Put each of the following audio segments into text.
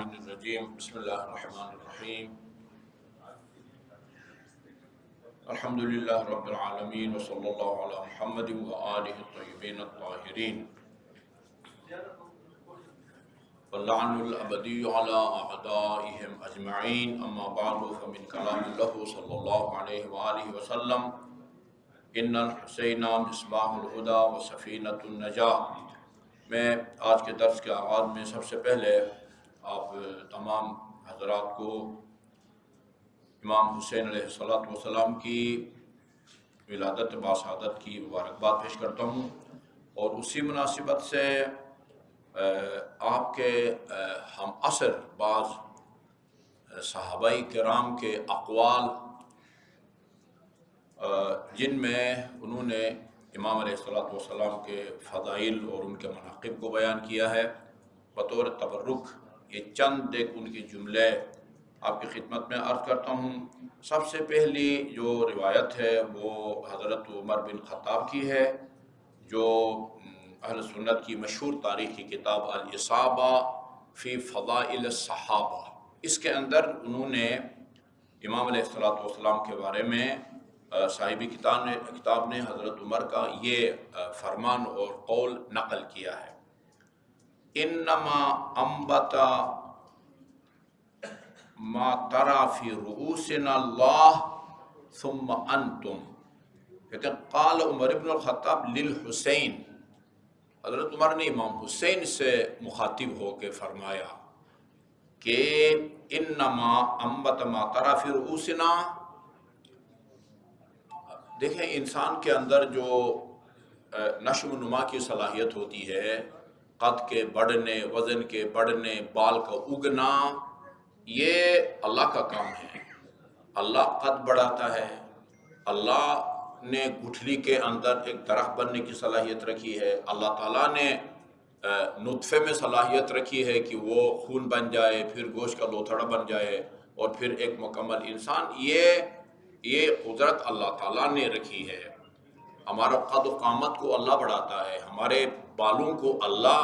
الرجیم بسم اللہ الرحمن الرحیم الحمدللہ رب العالمین وصلی اللہ علی محمد وآلہ الطیبین الطاہرین واللعن الابدی علی اعدائهم اجمعین اما بعد فمن کلام اللہ صلی اللہ علیہ وآلہ وسلم ان الحسین مصباح الہدی وسفینۃ النجاۃ۔ میں آج کے درس کے آغاز میں سب سے پہلے آپ تمام حضرات کو امام حسین علیہ السلام کی ولادت باسعادت کی مبارکباد پیش کرتا ہوں، اور اسی مناسبت سے آپ کے ہم عصر بعض صحابہ کرام کے اقوال جن میں انہوں نے امام علیہ السلام کے فضائل اور ان کے مناقب کو بیان کیا ہے، بطور تبرک یہ چند ایک ان کے جملے آپ کی خدمت میں عرض کرتا ہوں۔ سب سے پہلی جو روایت ہے وہ حضرت عمر بن خطاب کی ہے، جو اہل سنت کی مشہور تاریخی کتاب الاصابہ فی فضائل الصحابہ، اس کے اندر انہوں نے امام علیہ السلام کے بارے میں صاحب کتاب نے حضرت عمر کا یہ فرمان اور قول نقل کیا ہے، انما انبت ما ترى فی رؤوسنا اللہ ثم انتم، لیکن قال عمر بن الخطاب للحسین، حضرت عمر نے امام حسین سے مخاطب ہو کے فرمایا کہ انما انبت ما ترى فی رؤوسنا، دیکھیں انسان کے اندر جو نشو و نما کی صلاحیت ہوتی ہے، قد کے بڑھنے، وزن کے بڑھنے، بال کا اگنا، یہ اللہ کا کام ہے۔ اللہ قد بڑھاتا ہے، اللہ نے گٹھلی کے اندر ایک درخت بننے کی صلاحیت رکھی ہے، اللہ تعالیٰ نے نطفے میں صلاحیت رکھی ہے کہ وہ خون بن جائے، پھر گوشت کا لوتھڑا بن جائے، اور پھر ایک مکمل انسان۔ یہ قدرت اللہ تعالیٰ نے رکھی ہے۔ ہمارا قد و قامت کو اللہ بڑھاتا ہے، ہمارے بالوں کو اللہ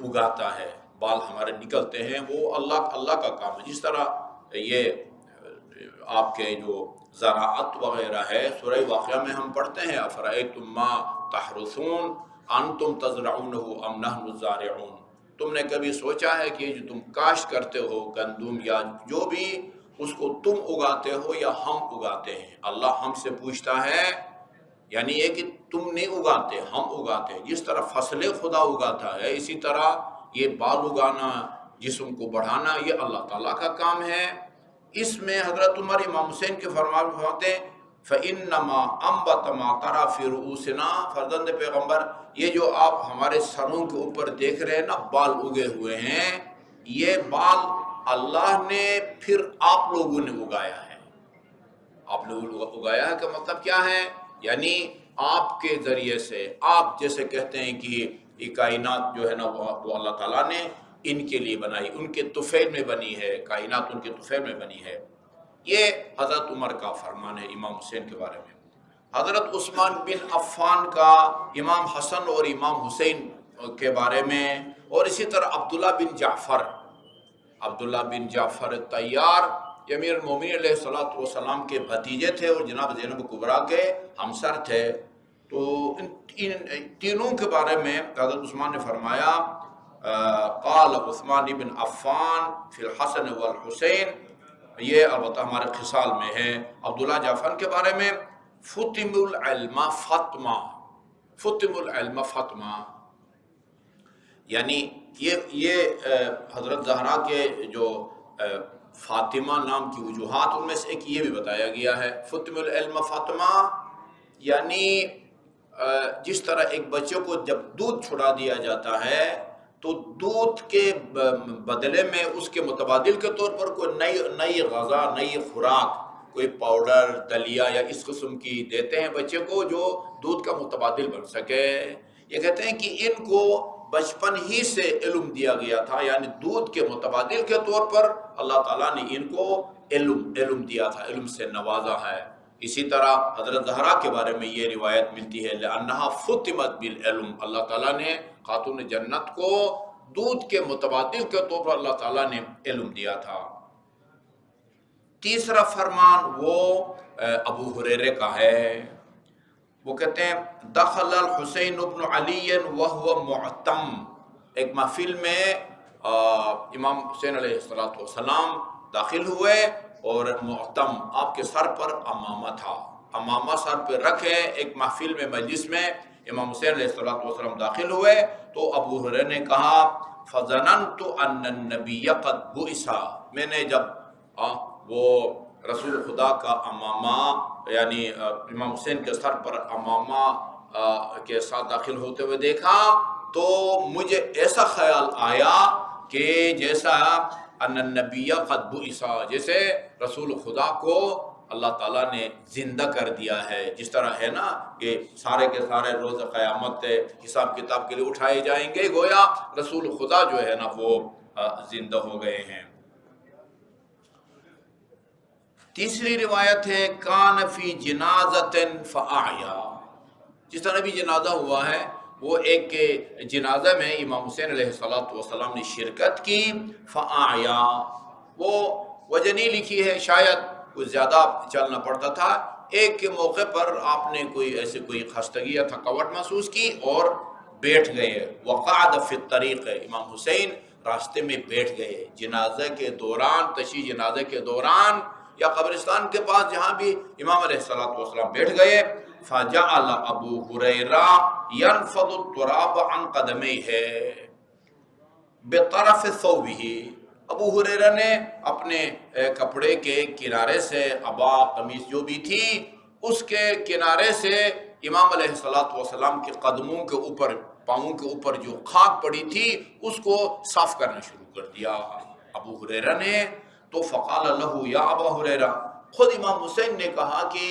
اگاتا ہے، بال ہمارے نکلتے ہیں، وہ اللہ کا کام ہے۔ جس طرح یہ آپ کے جو زراعت وغیرہ ہے، سورہ واقعہ میں ہم پڑھتے ہیں افرأیتم ما تحرثون انتم تزرعونہ ام نحن الزارعون، تم نے کبھی سوچا ہے کہ جو تم کاشت کرتے ہو گندم یا جو بھی، اس کو تم اگاتے ہو یا ہم اگاتے ہیں؟ اللہ ہم سے پوچھتا ہے، یعنی یہ کہ تم نہیں اگاتے، ہم اگاتے ہیں۔ جس طرح فصلیں خدا اگاتا ہے، اسی طرح یہ بال اگانا، جسم کو بڑھانا، یہ اللہ تعالیٰ کا کام ہے۔ اس میں حضرت عمر امام حسین کے فرماتے ہیں فَإِنَّمَا أَنبَتَ مَا تَرَى فِي رُؤُوسِنَا، فرزند پیغمبر یہ جو آپ ہمارے سروں کے اوپر دیکھ رہے ہیں نا، بال اگے ہوئے ہیں، یہ بال اللہ نے پھر آپ لوگوں نے اگایا ہے۔ آپ لوگوں نے اگایا ہے کا مطلب کیا ہے؟ یعنی آپ کے ذریعے سے، آپ جیسے کہتے ہیں کہ یہ کائنات جو ہے نا وہ اللہ تعالیٰ نے ان کے لیے بنائی، ان کے طفیل میں بنی ہے، کائنات ان کے طفیل میں بنی ہے۔ یہ حضرت عمر کا فرمان ہے امام حسین کے بارے میں۔ حضرت عثمان بن عفان کا امام حسن اور امام حسین کے بارے میں، اور اسی طرح عبداللہ بن جعفر طیار امیر المومنین علیہ السلام کے بھتیجے تھے اور جناب زینب کبریٰ کے ہمسر تھے۔ تو ان تینوں کے بارے میں حضرت عثمان نے فرمایا قال عثمان بن عفان فی الحسن والحسین، یہ البتہ ہمارے خصال میں ہے۔ عبداللہ جعفر کے بارے میں فتم العلم فاطمہ، یعنی یہ حضرت زہرا کے جو فاطمہ نام کی وجوہات، ان میں سے ایک یہ بھی بتایا گیا ہے۔ فتم العلم فاطمہ یعنی جس طرح ایک بچے کو جب دودھ چھڑا دیا جاتا ہے تو دودھ کے بدلے میں اس کے متبادل کے طور پر کوئی نئی غذا، نئی خوراک، کوئی پاؤڈر، دلیا یا اس قسم کی دیتے ہیں بچے کو جو دودھ کا متبادل بن سکے۔ یہ کہتے ہیں کہ ان کو بچپن ہی سے علم دیا گیا تھا، یعنی دودھ کے متبادل کے طور پر اللہ تعالیٰ نے ان کو علم دیا تھا، علم سے نوازا ہے۔ اسی طرح حضرت زہرا کے بارے میں یہ روایت ملتی ہے لأنہا فتمت بالعلم، اللہ تعالیٰ نے خاتون جنت کو دودھ کے متبادل کے طور پر اللہ تعالیٰ نے علم دیا تھا۔ تیسرا فرمان وہ ابو ہریرہ کا ہے، وہ کہتے ہیں دخل الحسین بن علی وهو معتم، ایک محفل میں امام حسین علیہ السلام داخل ہوئے اور معتم، آپ کے سر پر امامہ تھا، امامہ سر پہ رکھے ایک محفل میں مجلس میں امام حسین علیہ السلام داخل ہوئے تو ابو ہریرہ نے کہا فظننت ان النبی قد بعث، میں نے جب وہ رسول خدا کا امامہ یعنی امام حسین کے سر پر امامہ کے ساتھ داخل ہوتے ہوئے دیکھا تو مجھے ایسا خیال آیا کہ جیسا ان النبی قد بعث، جیسے رسول خدا کو اللہ تعالیٰ نے زندہ کر دیا ہے، جس طرح ہے نا کہ سارے کے سارے روز قیامت حساب کتاب کے لیے اٹھائے جائیں گے، گویا رسول خدا جو ہے نا وہ زندہ ہو گئے ہیں۔ تیسری روایت ہے کان فی جنازۃ فاعیا، جس طرح بھی جنازہ ہوا ہے وہ ایک جنازہ میں امام حسین علیہ السلام نے شرکت کی، فاعیا وہ وجہ نہیں لکھی ہے، شاید کچھ زیادہ چلنا پڑتا تھا، ایک کے موقع پر آپ نے کوئی خستگی یا تھکاوٹ محسوس کی اور بیٹھ گئے، وقعد فی الطریق، امام حسین راستے میں بیٹھ گئے جنازہ کے دوران، تشییع جنازہ کے دوران یا قبرستان کے پاس جہاں بھی امام علیہ السلام بیٹھ گئے، فجعل ابو ہریرہ ينفض التراب عن قدمیہ بطرف ثوبہ، ابو ہریرہ نے اپنے کپڑے کے کنارے سے، عبا قمیص جو بھی تھی اس کے کنارے سے امام علیہ السلام کے قدموں کے اوپر، پاؤں کے اوپر جو خاک پڑی تھی اس کو صاف کرنا شروع کر دیا ابو ہریرہ نے۔ تو فقال له یا ابا ہریرہ، خود امام حسین نے کہا کہ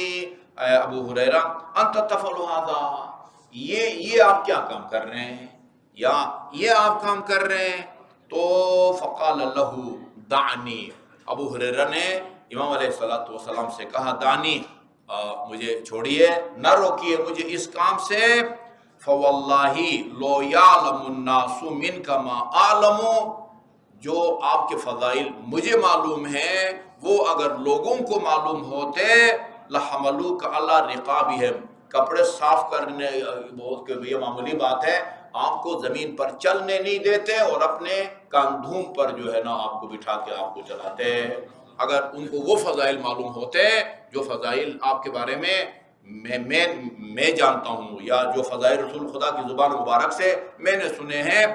ابو ہریرہ انت تفعل هذا، یہ آپ کیا کام کر رہے ہیں، یا یہ آپ کام کر رہے ہیں؟ تو فقال له دعنی، ابو ہریرہ نے امام علیہ السلام سے کہا دعنی، مجھے چھوڑیے، نہ روکیے مجھے اس کام سے، فواللہ لو یعلم الناس منک ما اعلم، جو آپ کے فضائل مجھے معلوم ہیں وہ اگر لوگوں کو معلوم ہوتے لحملوک علی رقابہم، کپڑے صاف کرنے بہت یہ معمولی بات ہے، آپ کو زمین پر چلنے نہیں دیتے اور اپنے کاندھوں پر جو ہے نا آپ کو بٹھا کے آپ کو چلاتے، اگر ان کو وہ فضائل معلوم ہوتے جو فضائل آپ کے بارے میں جانتا ہوں، یا جو فضائل رسول خدا کی زبان مبارک سے میں نے سنے ہیں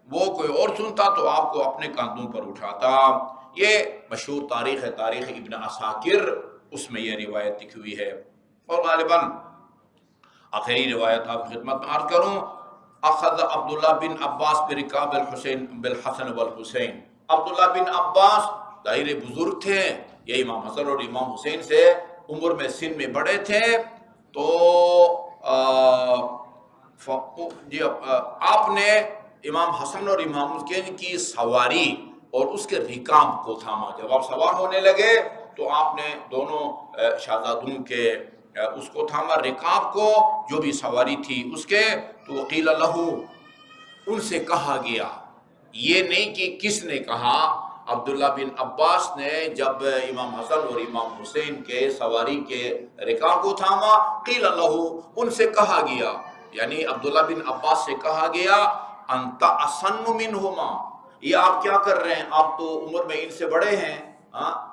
وہ کوئی اور سنتا تو آپ کو اپنے کاندھوں پر اٹھاتا۔ یہ مشہور تاریخ ہے، تاریخ ابن عساکر، اس میں یہ روایت لکھی ہوئی ہے۔ اور غالباً آخری روایت آپ کی خدمت میں عرض کروں، اخذ عبداللہ بن عباس برکاب الحسین بالحسن والحسین، عبداللہ بن عباس ظاہر بزرگ تھے، یہ امام حسن اور امام حسین سے عمر میں سن میں بڑے تھے، تو آپ نے امام حسن اور امام حسین کی سواری اور اس کے رکاب کو تھاما، جب آپ سوار ہونے لگے تو آپ نے دونوں شہزادوں کے اس کو تھاما، رکاب کو، جو بھی سواری تھی اس کے، تو قیل لہو، ان سے کہا گیا، یہ نہیں کہ کس نے کہا، عبداللہ بن عباس نے جب امام حسن اور امام حسین کے سواری کے رکاب کو تھاما، قیل لہو، ان سے کہا گیا، یعنی عبداللہ بن عباس سے کہا گیا، انت اسن منہما، یہ آپ کیا کر رہے ہیں، آپ تو عمر میں ان سے بڑے ہیں،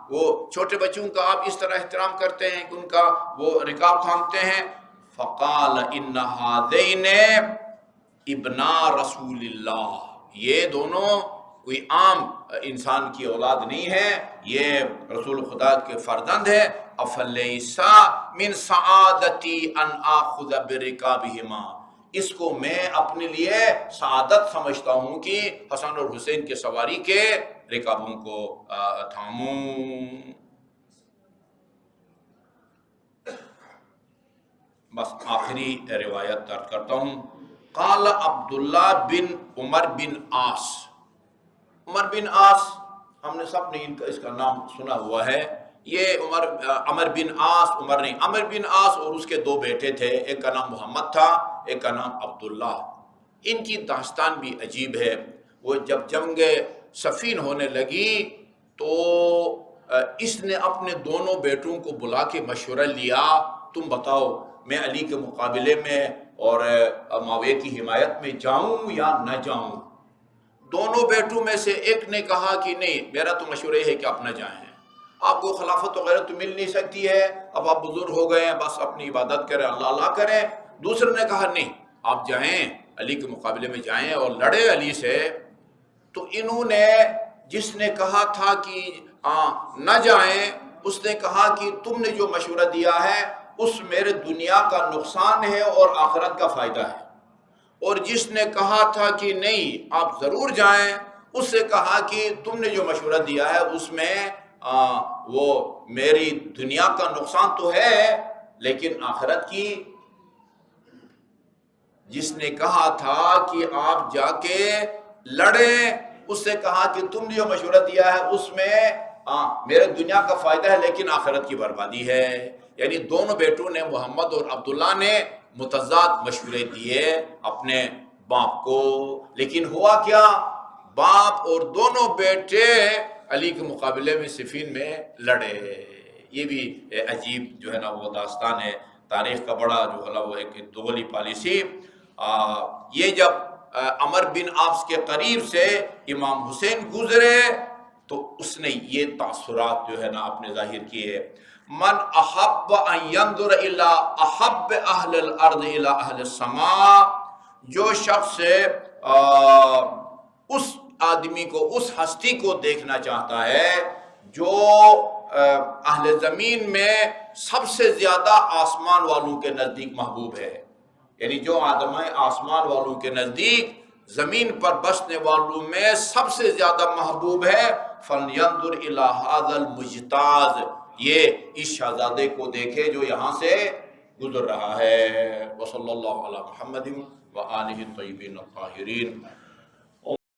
وہ چھوٹے بچوں کا آپ اس طرح احترام کرتے ہیں کہ ان کا وہ رکاب تھامتے ہیں۔ فقال ان ہذین ابنا رسول اللہ، یہ دونوں کوئی عام انسان کی اولاد نہیں ہے، یہ رسول خدا کے فرزند ہے، افلیسا من سعادتی ان آخذ برکابہما، اس کو میں اپنے لیے سعادت سمجھتا ہوں کہ حسن اور حسین کے سواری کے رکابوں کو تھاموں۔ بس آخری روایت درج کرتا ہوں، قال عبداللہ بن عمر بن عاص، عمر بن عاص ہم نے سب نے اس کا نام سنا ہوا ہے، یہ عمر بن عاص، عمر بن عاص اور اس کے دو بیٹے تھے، ایک کا نام محمد تھا، ایک کا نام عبداللہ، ان کی داستان بھی عجیب ہے۔ وہ جب جنگ صفین ہونے لگی تو اس نے اپنے دونوں بیٹوں کو بلا کے مشورہ لیا، تم بتاؤ میں علی کے مقابلے میں اور معاویہ کی حمایت میں جاؤں یا نہ جاؤں؟ دونوں بیٹوں میں سے ایک نے کہا کہ نہیں، میرا تو مشورہ ہے کہ آپ نہ جائیں، آپ کو خلافت وغیرہ تو مل نہیں سکتی ہے، اب آپ بزرگ ہو گئے ہیں، بس اپنی عبادت کریں، اللہ اللہ کریں۔ دوسرے نے کہا نہیں، آپ جائیں، علی کے مقابلے میں جائیں اور لڑے علی سے۔ تو انہوں نے، جس نے کہا تھا کہ نہ جائیں، اس نے کہا کہ تم نے جو مشورہ دیا ہے اس میرے دنیا کا نقصان ہے اور آخرت کا فائدہ ہے، اور جس نے کہا تھا کہ نہیں آپ ضرور جائیں، اس سے کہا کہ تم نے جو مشورہ دیا ہے اس میں وہ میری دنیا کا نقصان تو ہے لیکن آخرت کی۔ جس نے کہا تھا کہ آپ جا کے لڑیں، اس سے کہا کہ تم نے جو مشورہ دیا ہے اس میں میرے دنیا کا فائدہ ہے لیکن آخرت کی بربادی ہے۔ یعنی دونوں بیٹوں نے، محمد اور عبداللہ نے متضاد مشورے دیے اپنے باپ کو، لیکن ہوا کیا؟ باپ اور دونوں بیٹے علی کے مقابلے میں صفین میں لڑے۔ یہ بھی عجیب جو ہے نا وہ داستان ہے، تاریخ کا بڑا جو ہے وہ ایک دوغلی پالیسی۔ یہ جب عمر بن عاص کے قریب سے امام حسین گزرے تو اس نے یہ تاثرات جو ہے نا اپنے ظاہر کیے۔ من احب ان ينظر الى احب اہل الارض الى اہل السماء، جو شخص اس آدمی کو، اس ہستی کو دیکھنا چاہتا ہے جو اہل زمین میں سب سے زیادہ آسمان والوں کے نزدیک محبوب ہے، یعنی جو آدم آسمان والوں کے نزدیک زمین پر بسنے والوں میں سب سے زیادہ محبوب ہے، فَلْيَنْظُرْ إِلَىٰ هَذَا الْمُجْتَازِ، یہ اس شہزادے کو دیکھے جو یہاں سے گزر رہا ہے۔ وصلی اللہ علی محمد وآلہ الطیبین الطاہرین۔